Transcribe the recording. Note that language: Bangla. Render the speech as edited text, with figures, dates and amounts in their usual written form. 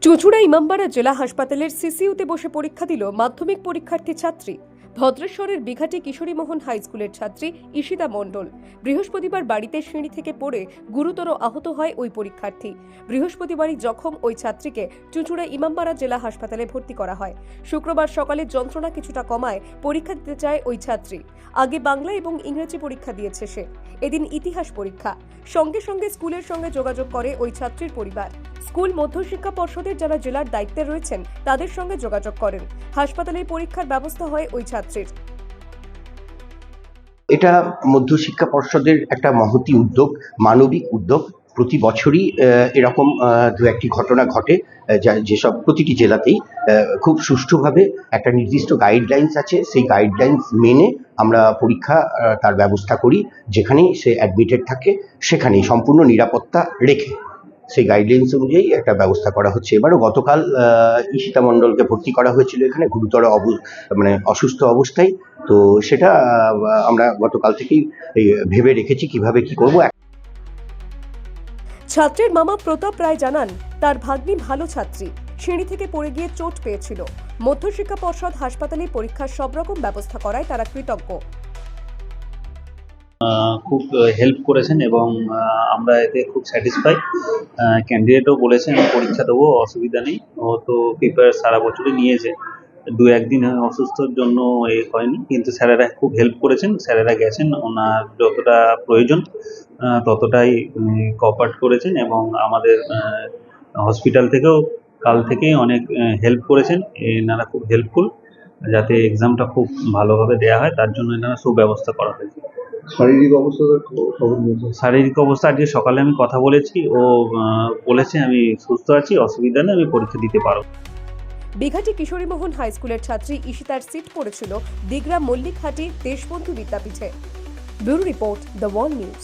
চুঁচুড়া ইমামবাড়া জেলা হাসপাতালের সিসিইউতে বসে পরীক্ষা দিল মাধ্যমিক পরীক্ষার্থী ছাত্রী। ভদ্রেশ্বরের বিঘাটি কিশোরী মোহন হাই স্কুলের ছাত্রী ঈশিতা মণ্ডল বৃহস্পতিবার বাড়িতে সিঁড়ি থেকে পড়ে গুরুতর আহত হয় ওই পরীক্ষার্থী। বৃহস্পতিবারই জখম ওই ছাত্রীকে চুঁচুড়া ইমামবাড়া জেলা হাসপাতালে ভর্তি করা হয়। শুক্রবার সকালে যন্ত্রণা কিছুটা কমায় পরীক্ষা দিতে চায় ওই ছাত্রী। আগে বাংলা এবং ইংরেজি পরীক্ষা দিয়েছে সে। এদিন ইতিহাস পরীক্ষা। সঙ্গে সঙ্গে স্কুলের সঙ্গে যোগাযোগ করে ওই ছাত্রীর পরিবার। স্কুল মধ্যশিক্ষা পর্ষদের যারা জেলার দায়িত্বে রয়েছেন তাদের সঙ্গে যোগাযোগ করেন। হাসপাতালে পরীক্ষার ব্যবস্থা হয় ওই ছাত্রীর। এটা মধ্যশিক্ষা পর্ষদের একটা মহতী উদ্যোগ, মানবিক উদ্যোগ। প্রতি বছরই এরকম দু একটি ঘটনা ঘটে, যেসব প্রতিটি জেলাতেই খুব সুষ্ঠুভাবে একটা নির্দিষ্ট গাইডলাইন্স আছে। সেই গাইডলাইন্স মেনে আমরা পরীক্ষা তার ব্যবস্থা করি। যেখানেই সে অ্যাডমিটেড থাকে সেখানেই সম্পূর্ণ নিরাপত্তা রেখে সেই গাইডলাইন্স অনুযায়ী একটা ব্যবস্থা করা হচ্ছে। এবারও গতকাল ঈশিতা মণ্ডলকে ভর্তি করা হয়েছিল এখানে গুরুতর অসুস্থ অবস্থায়। তো সেটা আমরা গতকাল থেকেই ভেবে রেখেছি কিভাবে কি করব। ছাত্রের মামা প্রতাপ রায় জানান, তার ভাগ্নি ভালো ছাত্রী, সিঁড়ি থেকে পড়ে গিয়ে চোট পেয়েছিল। মধ্যশিক্ষা পর্ষদ হাসপাতালে পরীক্ষার সব রকম ব্যবস্থা করায় তারা কৃতজ্ঞ। খুব হেল্প করেছেন এবং আমরা এতে খুব স্যাটিসফাই। ক্যান্ডিডেটও বলেছেন পরীক্ষা দেবো, অসুবিধা নেই। ও তো পেপার সারা বছরই নিয়েছে, দু একদিন অসুস্থর জন্য হয়নি, কিন্তু স্যারেরা খুব হেল্প করেছেন। স্যারেরা গেছেন, ওনার যতটা প্রয়োজন ততটাই কোঅপারেট করেছেন এবং আমাদের হসপিটাল থেকেও কাল থেকেই অনেক হেল্প করেছেন। এনারা খুব হেল্পফুল, যাতে এক্সামটা খুব ভালোভাবে দেওয়া হয় তার জন্য এনারা সুব্যবস্থা করা হয়েছে। শারীরিক অবস্থা আজকে সকালে আমি কথা বলেছি, ও বলেছে আমি সুস্থ আছি, অসুবিধা নেই, আমি পরীক্ষা দিতে পারব। বিঘাটি কিশোরী মোহন হাই স্কুলের ছাত্রী ঈশিতার সিট পড়েছিল দিগরা মল্লিকহাটি দেশবন্ধু বিদ্যাপীঠে। Bureau report, the Wall news.